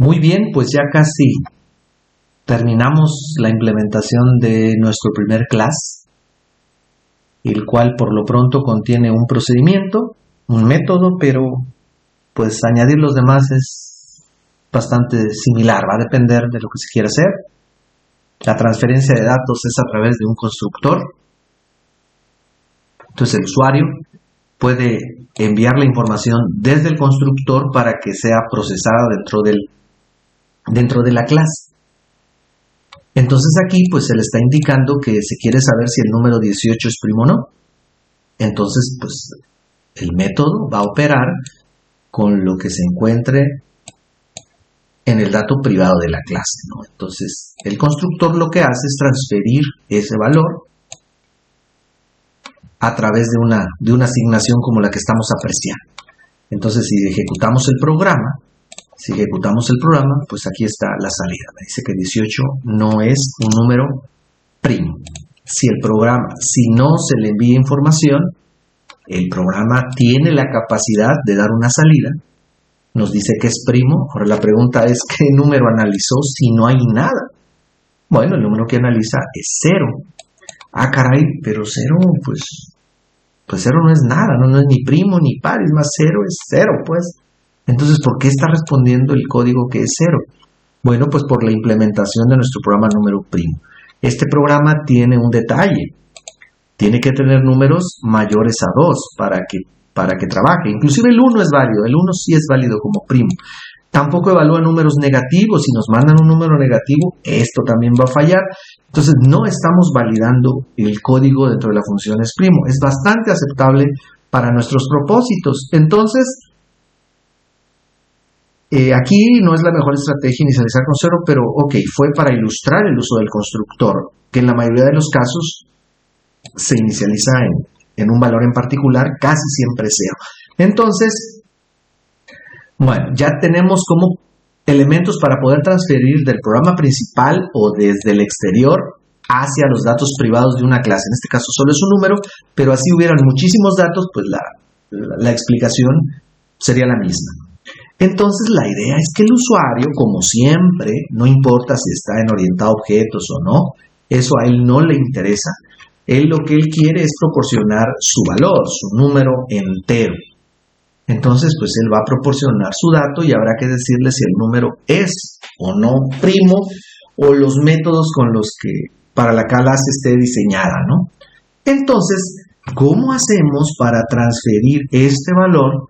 Muy bien, pues ya casi terminamos la implementación de nuestro primer class, el cual por lo pronto contiene un procedimiento, un método, pero pues añadir los demás es bastante similar, va a depender de lo que se quiera hacer. La transferencia de datos es a través de un constructor. Entonces el usuario puede enviar la información desde el constructor para que sea procesada dentro de la clase. Entonces aquí pues se le está indicando que se quiere saber si el número 18 es primo o no. Entonces pues el método va a operar con lo que se encuentre en el dato privado de la clase, ¿no? Entonces el constructor lo que hace es transferir ese valor a través de una asignación como la que estamos apreciando. Entonces si ejecutamos el programa, pues aquí está la salida. Me dice que 18 no es un número primo. Si no se le envía información, el programa tiene la capacidad de dar una salida. Nos dice que es primo. Ahora la pregunta es, ¿qué número analizó si no hay nada? Bueno, el número que analiza es 0. Ah, caray, pero 0, pues 0 no es nada, no es ni primo ni par, es más 0 es 0, pues. Entonces, ¿por qué está respondiendo el código que es 0? Bueno, pues por la implementación de nuestro programa número primo. Este programa tiene un detalle. Tiene que tener números mayores a 2 para que trabaje. Inclusive el 1 es válido. El 1 sí es válido como primo. Tampoco evalúa números negativos. Si nos mandan un número negativo, esto también va a fallar. Entonces, no estamos validando el código dentro de la función es primo. Es bastante aceptable para nuestros propósitos. Entonces, aquí no es la mejor estrategia inicializar con 0, pero ok, fue para ilustrar el uso del constructor, que en la mayoría de los casos se inicializa en un valor en particular, casi siempre 0. Entonces, bueno, ya tenemos como elementos para poder transferir del programa principal o desde el exterior hacia los datos privados de una clase. En este caso solo es un número, pero así hubieran muchísimos datos, pues la explicación sería la misma. Entonces la idea es que el usuario, como siempre, no importa si está en orientado a objetos o no, eso a él no le interesa. Lo que él quiere es proporcionar su valor, su número entero. Entonces, pues él va a proporcionar su dato y habrá que decirle si el número es o no primo o los métodos con los que para la clase esté diseñada, ¿no? Entonces, ¿cómo hacemos para transferir este valor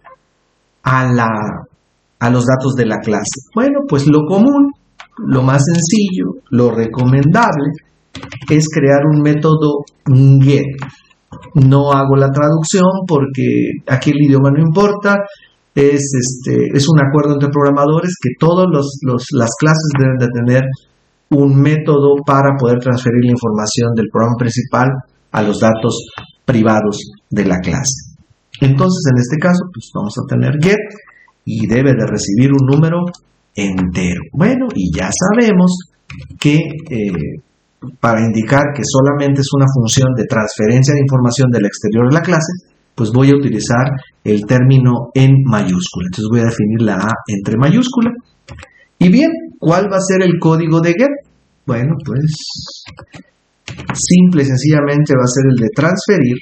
a los datos de la clase? Bueno, pues lo común, lo más sencillo, lo recomendable es crear un método get. No hago la traducción porque aquí el idioma no importa. Es un acuerdo entre programadores que todas las clases deben de tener un método para poder transferir la información del programa principal a los datos privados de la clase. Entonces, en este caso, pues vamos a tener get y debe de recibir un número entero. Bueno, y ya sabemos que para indicar que solamente es una función de transferencia de información del exterior de la clase, pues voy a utilizar el término en mayúscula. Entonces voy a definir la A entre mayúscula. Y bien, ¿cuál va a ser el código de get? Bueno, pues simple y sencillamente va a ser el de transferir.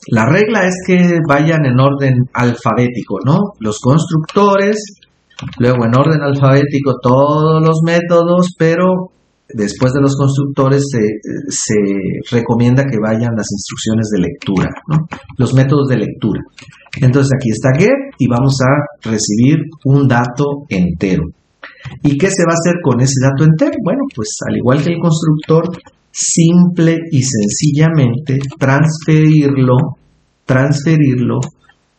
La regla es que vayan en orden alfabético, ¿no? Los constructores, luego en orden alfabético todos los métodos, pero después de los constructores se recomienda que vayan las instrucciones de lectura, ¿no? Los métodos de lectura. Entonces aquí está get y vamos a recibir un dato entero. ¿Y qué se va a hacer con ese dato entero? Bueno, pues al igual que el constructor, simple y sencillamente transferirlo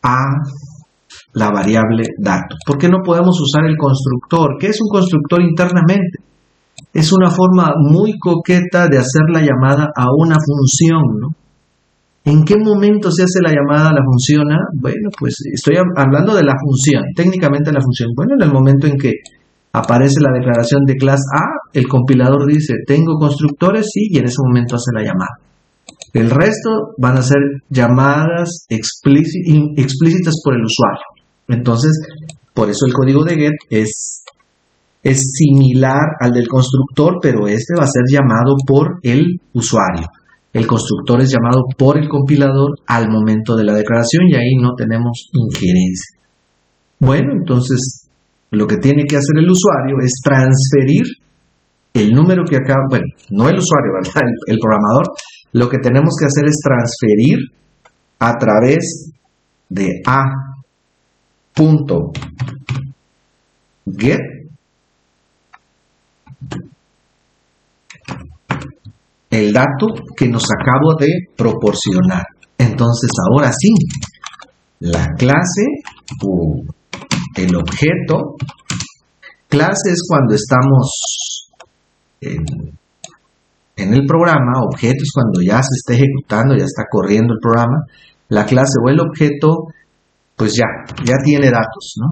a la variable dato. ¿Por qué no podemos usar el constructor? ¿Qué es un constructor internamente? Es una forma muy coqueta de hacer la llamada a una función, ¿no? ¿En qué momento se hace la llamada a la función A? Bueno, pues estoy hablando de la función, técnicamente la función. Bueno, en el momento en que aparece la declaración de clase A, el compilador dice, tengo constructores, sí, y en ese momento hace la llamada. El resto van a ser llamadas explícitas por el usuario. Entonces, Por eso el código de get es similar al del constructor, pero este va a ser llamado por el usuario. El constructor es llamado por el compilador al momento de la declaración y ahí no tenemos injerencia. Bueno, entonces lo que tiene que hacer el usuario es transferir el número que acaba, bueno, no el usuario, ¿verdad? El programador. Lo que tenemos que hacer es transferir a través de a.get el dato que nos acabo de proporcionar. Entonces, ahora sí, la clase o el objeto, clase es cuando estamos en el programa, objeto es cuando ya se está ejecutando, ya está corriendo el programa. La clase o el objeto, pues ya tiene datos, ¿no?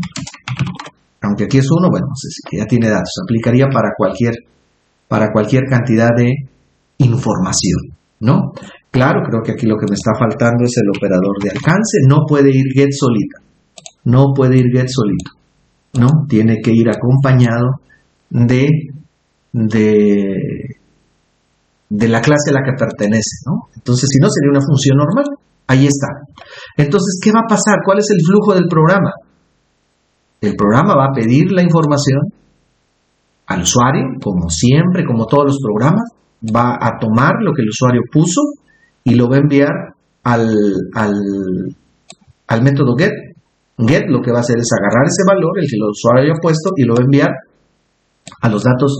Aunque aquí es uno, bueno, no sé si ya tiene datos. Aplicaría para cualquier cantidad de información, ¿no? Claro, creo que aquí lo que me está faltando es el operador de alcance. No puede ir get solita. No puede ir get solito, ¿no? Tiene que ir acompañado de la clase a la que pertenece, ¿no? Entonces, si no, sería una función normal. Ahí está. Entonces, ¿qué va a pasar? ¿Cuál es el flujo del programa? El programa va a pedir la información al usuario, como siempre, como todos los programas, va a tomar lo que el usuario puso y lo va a enviar al método get. Get lo que va a hacer es agarrar ese valor, el que el usuario haya puesto, y lo va a enviar a los datos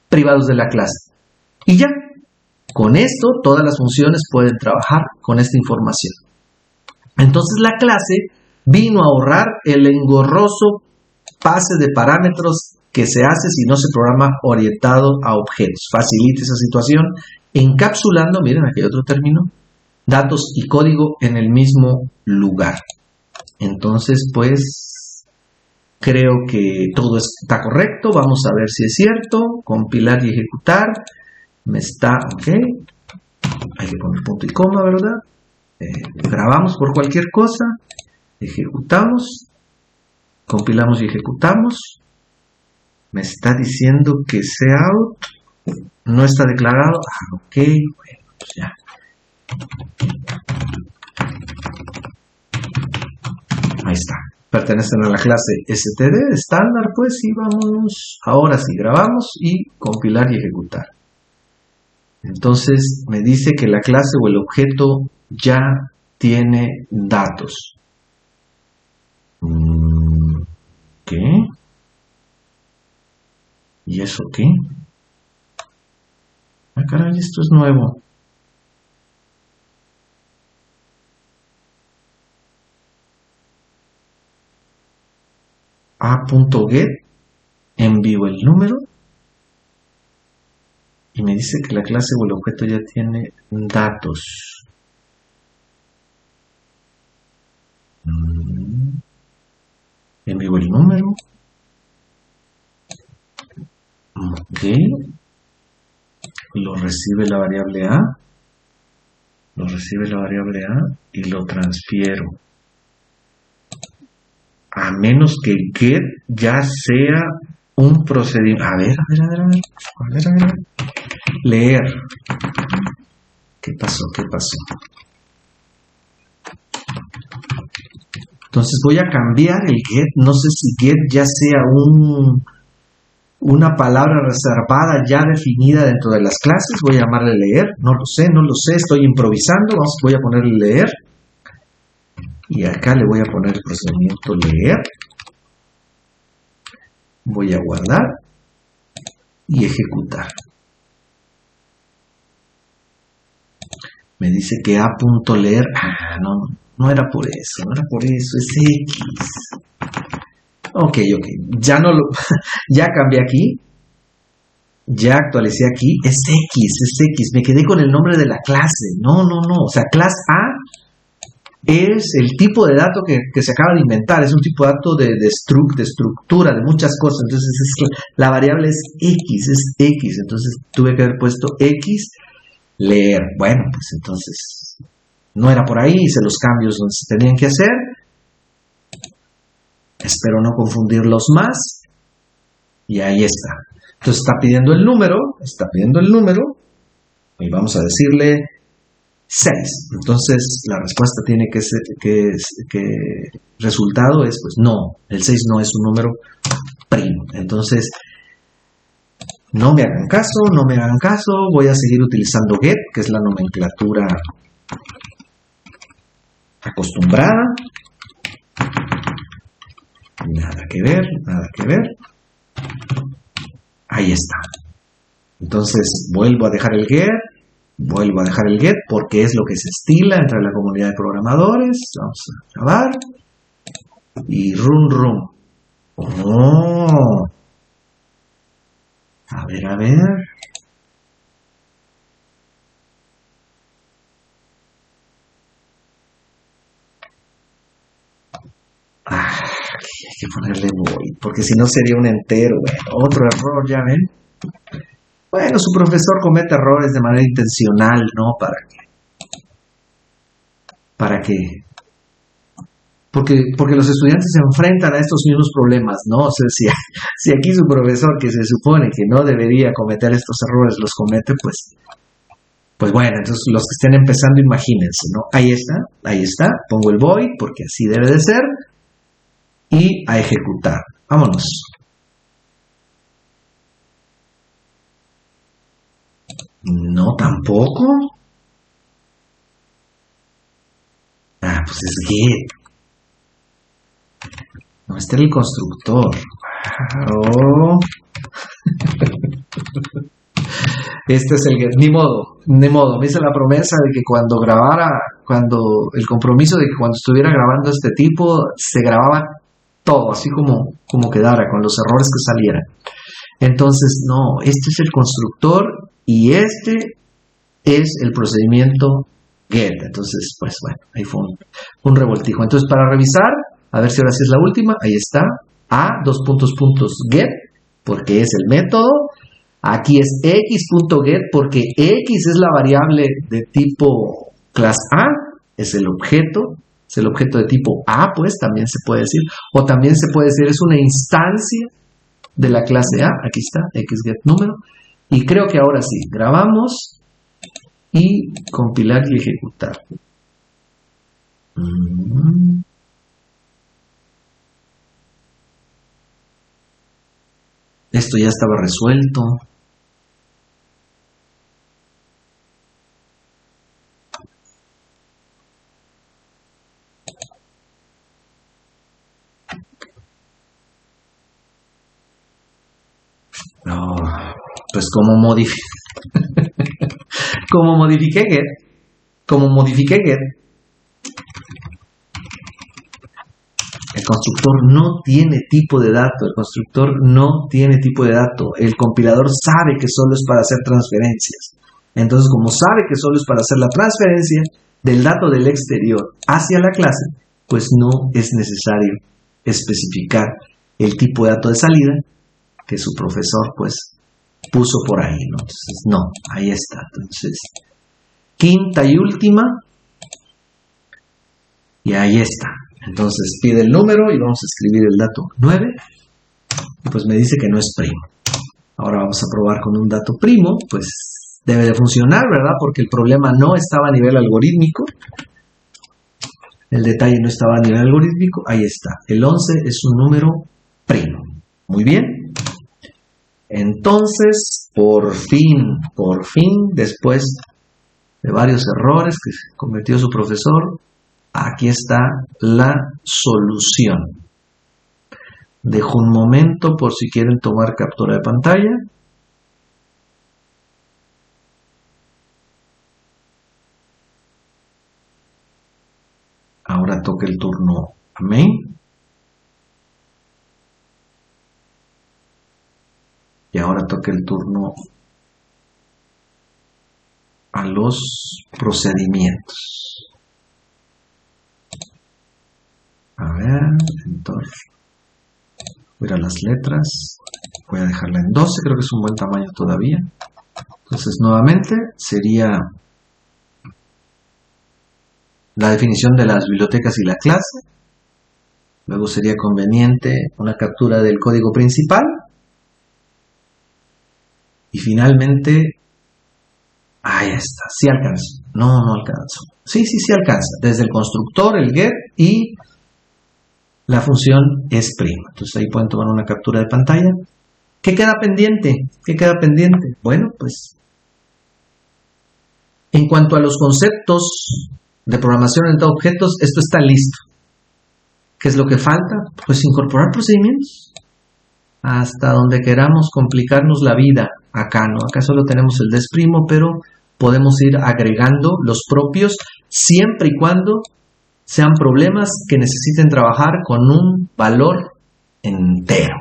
privados de la clase. Y ya, con esto todas las funciones pueden trabajar con esta información. Entonces la clase vino a ahorrar el engorroso pase de parámetros que se hace si no se programa orientado a objetos. Facilita esa situación encapsulando, miren, aquí hay otro término, datos y código en el mismo lugar. Entonces, pues, creo que todo está correcto. Vamos a ver si es cierto. Compilar y ejecutar. Me está, ok. Hay que poner punto y coma, ¿verdad? Grabamos por cualquier cosa. Ejecutamos. Compilamos y ejecutamos. Me está diciendo que cout no está declarado. Ah, ok. Bueno, pues ya. Ahí está. Pertenecen a la clase std estándar, pues, y vamos. Ahora sí, grabamos y compilar y ejecutar. Entonces me dice que la clase o el objeto ya tiene datos. ¿Qué? ¿Y eso qué? Ah, caray, esto es nuevo. A.get, envío el número y me dice que la clase o el objeto ya tiene datos. Envío el número. Ok. Lo recibe la variable A. Lo recibe la variable A y lo transfiero. A menos que get ya sea un procedimiento. A ver. Leer. ¿Qué pasó? Entonces voy a cambiar el get. No sé si get ya sea una palabra reservada ya definida dentro de las clases. Voy a llamarle leer. No lo sé. Estoy improvisando. Voy a ponerle leer. Y acá le voy a poner el procedimiento leer. Voy a guardar y ejecutar. Me dice que a.leer. Ah, no era por eso, es X. Ok. Ya cambié aquí. Ya actualicé aquí. Es X. Me quedé con el nombre de la clase. No. O sea, class A es el tipo de dato que se acaba de inventar. Es un tipo de dato de estructura, de muchas cosas. Entonces, la variable es X. Entonces, tuve que haber puesto X, leer. Bueno, pues entonces, no era por ahí. Hice los cambios donde se tenían que hacer. Espero no confundirlos más. Y ahí está. Entonces está pidiendo el número. Y vamos a decirle 6. Entonces la respuesta tiene que ser, que resultado es, pues no, el 6 no es un número primo. Entonces, no me hagan caso, voy a seguir utilizando get, que es la nomenclatura acostumbrada. Nada que ver. Ahí está. Entonces, vuelvo a dejar el get porque es lo que se estila entre la comunidad de programadores. Vamos a grabar. Y run. Oh. A ver. Hay que ponerle void, porque si no sería un entero. Bueno, otro error, ya ven. Bueno, su profesor comete errores de manera intencional, ¿no? ¿Para qué? Porque los estudiantes se enfrentan a estos mismos problemas, ¿no? O sea, si aquí su profesor, que se supone que no debería cometer estos errores, los comete, pues bueno, entonces los que estén empezando, imagínense, ¿no? Ahí está, pongo el void, porque así debe de ser, y a ejecutar. Vámonos. No, tampoco. Pues es get. No, este era el constructor. Oh. Este es el get. Ni modo. Me hice la promesa de que cuando el compromiso de que cuando estuviera grabando este tipo, se grababa todo, así como quedara, con los errores que salieran. Entonces, no, este es el constructor y este es el procedimiento get. Entonces, pues bueno, ahí fue un revoltijo. Entonces, para revisar, a ver si ahora sí es la última, ahí está, get, porque es el método. Aquí es x.get, porque x es la variable de tipo class A, es el objeto de tipo A, pues también se puede decir, o también se puede decir, es una instancia de la clase A. Aquí está, xget número, y creo que ahora sí, grabamos y compilar y ejecutar. Esto ya estaba resuelto. No, pues como modifiqué get, el constructor no tiene tipo de dato, el compilador sabe que solo es para hacer transferencias. Entonces, como sabe que solo es para hacer la transferencia del dato del exterior hacia la clase, pues no es necesario especificar el tipo de dato de salida que su profesor pues puso por ahí, ¿no? Entonces, no, ahí está. Entonces, quinta y última, y ahí está. Entonces pide el número y vamos a escribir el dato 9, y pues me dice que no es primo. Ahora vamos a probar con un dato primo, pues debe de funcionar, ¿verdad? Porque el problema no estaba a nivel algorítmico, el detalle no estaba a nivel algorítmico. Ahí está, el 11 es un número primo. Muy bien. Entonces, por fin, después de varios errores que cometió su profesor, aquí está la solución. Dejo un momento por si quieren tomar captura de pantalla. Ahora toca el turno a main. Y ahora toca el turno a los procedimientos. A ver, entonces, voy a ir a las letras. Voy a dejarla en 12, creo que es un buen tamaño todavía. Entonces, nuevamente, sería la definición de las bibliotecas y la clase. Luego sería conveniente una captura del código principal. Y finalmente, ahí está, sí alcanzo. No alcanzo. Sí alcanza. Desde el constructor, el get y la función es prima. Entonces ahí pueden tomar una captura de pantalla. ¿Qué queda pendiente? ¿Qué queda pendiente? Bueno, pues en cuanto a los conceptos de programación orientada a objetos, esto está listo. ¿Qué es lo que falta? Pues incorporar procedimientos. Hasta donde queramos complicarnos la vida. Acá no, acá solo tenemos el desprimo, pero podemos ir agregando los propios siempre y cuando sean problemas que necesiten trabajar con un valor entero.